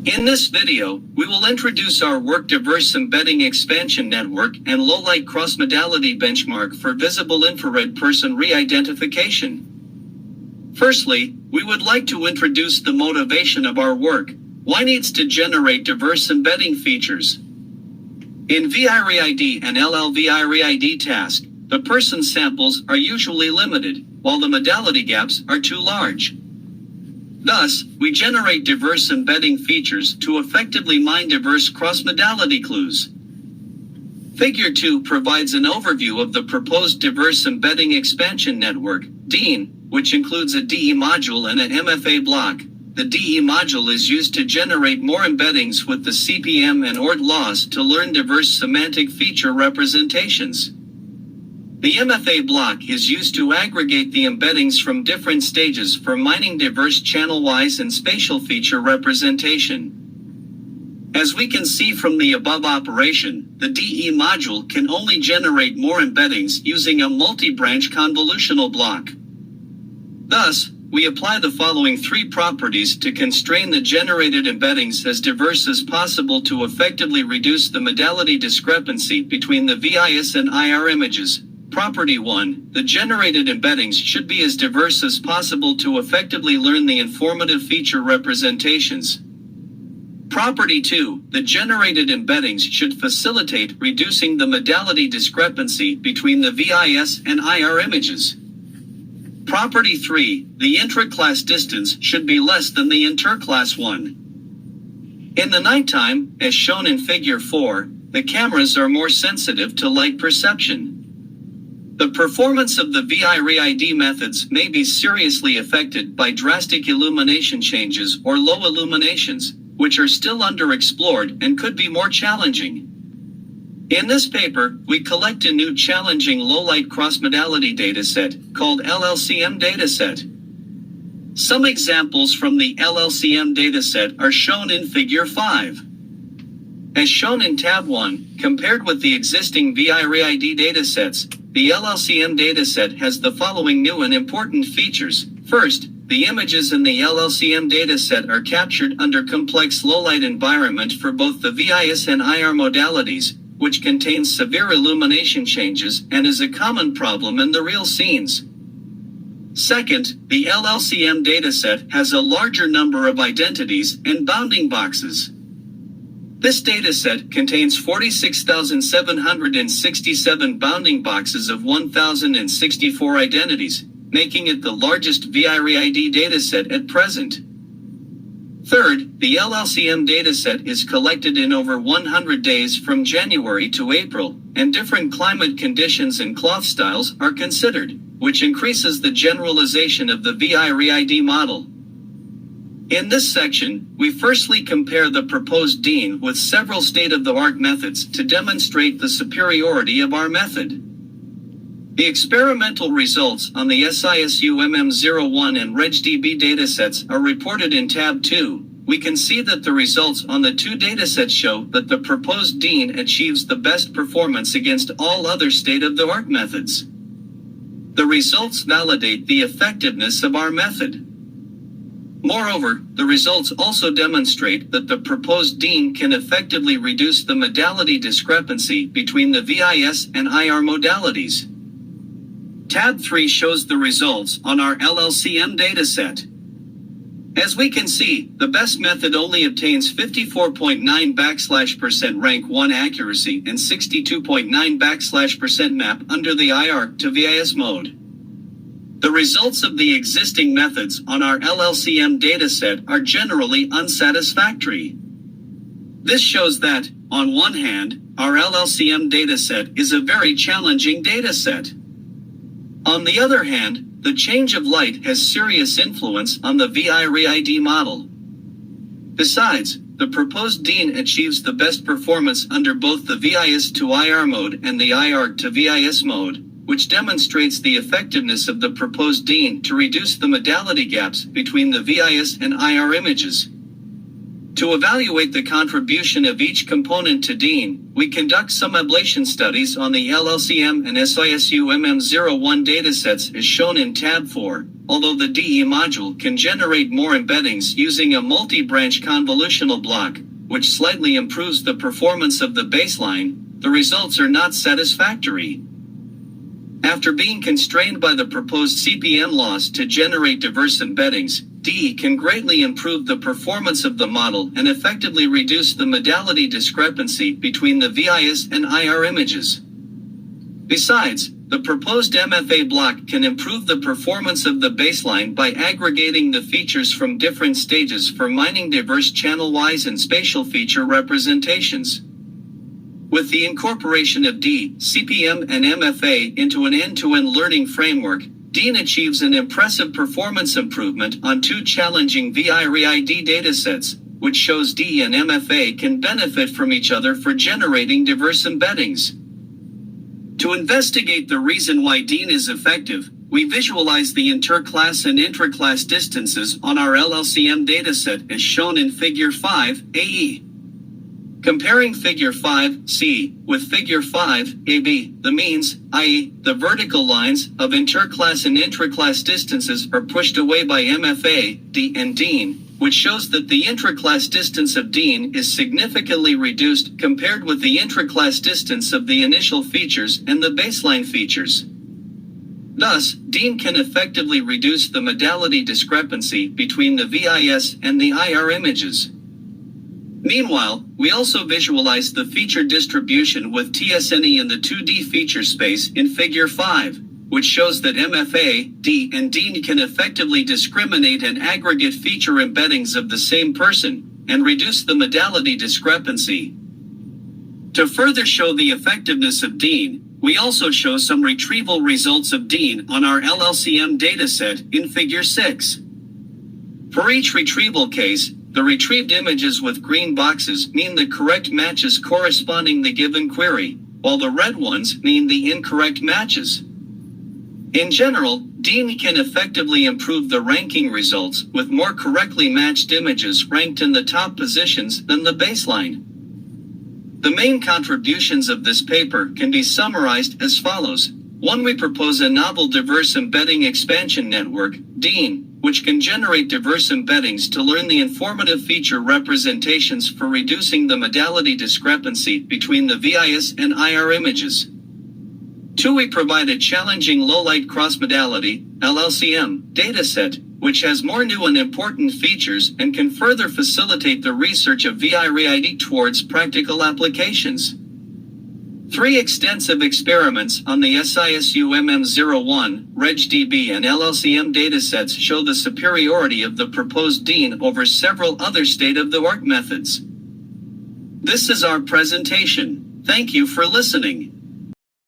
In this video, we will introduce our work diverse embedding expansion network and low-light cross-modality benchmark for visible infrared person re-identification. Firstly, we would like to introduce the motivation of our work. Why needs to generate diverse embedding features? In VI-ReID and LLVI-ReID task, the person samples are usually limited, while the modality gaps are too large. Thus, we generate diverse embedding features to effectively mine diverse cross-modality clues. Figure 2 provides an overview of the proposed diverse embedding expansion network, DEEN, which includes a DE module and an MFA block. The DE module is used to generate more embeddings with the CPM and ORD laws to learn diverse semantic feature representations. The MFA block is used to aggregate the embeddings from different stages for mining diverse channel-wise and spatial feature representation. As we can see from the above operation, the DE module can only generate more embeddings using a multi-branch convolutional block. Thus, we apply the following three properties to constrain the generated embeddings as diverse as possible to effectively reduce the modality discrepancy between the VIS and IR images. Property 1, the generated embeddings should be as diverse as possible to effectively learn the informative feature representations. Property 2, the generated embeddings should facilitate reducing the modality discrepancy between the VIS and IR images. Property 3, the intra-class distance should be less than the inter-class one. In the nighttime, as shown in Figure 4, the cameras are more sensitive to light perception. The performance of the VI-ReID methods may be seriously affected by drastic illumination changes or low illuminations, which are still underexplored and could be more challenging. In this paper, we collect a new challenging low-light cross-modality dataset called LLCM dataset. Some examples from the LLCM dataset are shown in Figure 5. As shown in Tab 1, compared with the existing VI-ReID datasets, the LLCM dataset has the following new and important features. First, the images in the LLCM dataset are captured under complex low-light environment for both the VIS and IR modalities, which contains severe illumination changes and is a common problem in the real scenes. Second, the LLCM dataset has a larger number of identities and bounding boxes. This dataset contains 46,767 bounding boxes of 1,064 identities, making it the largest VI-ReID dataset at present. Third, the LLCM dataset is collected in over 100 days from January to April, and different climate conditions and cloth styles are considered, which increases the generalization of the VI-ReID model. In this section, we firstly compare the proposed DEEN with several state-of-the-art methods to demonstrate the superiority of our method. The experimental results on the SISU MM01 and RegDB datasets are reported in Tab 2. We can see that the results on the two datasets show that the proposed DEEN achieves the best performance against all other state-of-the-art methods. The results validate the effectiveness of our method. Moreover, the results also demonstrate that the proposed DEEN can effectively reduce the modality discrepancy between the VIS and IR modalities. Tab 3 shows the results on our LLCM dataset. As we can see, the best method only obtains 54.9% rank 1 accuracy and 62.9% map under the IR to VIS mode. The results of the existing methods on our LLCM dataset are generally unsatisfactory. This shows that, on one hand, our LLCM dataset is a very challenging dataset. On the other hand, the change of light has serious influence on the VI-ReID model. Besides, the proposed DEEN achieves the best performance under both the VIS to IR mode and the IR to VIS mode, which demonstrates the effectiveness of the proposed DEEN to reduce the modality gaps between the VIS and IR images. To evaluate the contribution of each component to DEEN, we conduct some ablation studies on the LLCM and SISU MM01 datasets as shown in tab 4. Although the DE module can generate more embeddings using a multi-branch convolutional block, which slightly improves the performance of the baseline, the results are not satisfactory. After being constrained by the proposed CPM loss to generate diverse embeddings, DE can greatly improve the performance of the model and effectively reduce the modality discrepancy between the VIS and IR images. Besides, the proposed MFA block can improve the performance of the baseline by aggregating the features from different stages for mining diverse channel-wise and spatial feature representations. With the incorporation of DE, CPM, and MFA into an end-to-end learning framework, DEEN achieves an impressive performance improvement on two challenging VI-ReID datasets, which shows DE and MFA can benefit from each other for generating diverse embeddings. To investigate the reason why DEEN is effective, we visualize the interclass and intraclass distances on our LLCM dataset as shown in Figure 5, AE. Comparing Figure 5C with Figure 5AB, the means, i.e., the vertical lines of interclass and intraclass distances are pushed away by MFA, DE, and DEEN, which shows that the intraclass distance of DEEN is significantly reduced compared with the intraclass distance of the initial features and the baseline features. Thus, DEEN can effectively reduce the modality discrepancy between the VIS and the IR images. Meanwhile, we also visualize the feature distribution with TSNE in the 2D feature space in Figure 5, which shows that MFA, DE, and DEEN can effectively discriminate and aggregate feature embeddings of the same person, and reduce the modality discrepancy. To further show the effectiveness of DEEN, we also show some retrieval results of DEEN on our LLCM dataset in Figure 6. For each retrieval case, the retrieved images with green boxes mean the correct matches corresponding the given query, while the red ones mean the incorrect matches. In general, DEEN can effectively improve the ranking results with more correctly matched images ranked in the top positions than the baseline. The main contributions of this paper can be summarized as follows. 1. We propose a novel diverse embedding expansion network, DEEN, which can generate diverse embeddings to learn the informative feature representations for reducing the modality discrepancy between the VIS and IR images. 2. We provide a challenging low-light cross-modality, LLCM, dataset, which has more new and important features and can further facilitate the research of VI-ReID towards practical applications. 3. Extensive experiments on the SISU MM01, RegDB and LLCM datasets show the superiority of the proposed DEEN over several other state-of-the-art methods. This is our presentation. Thank you for listening.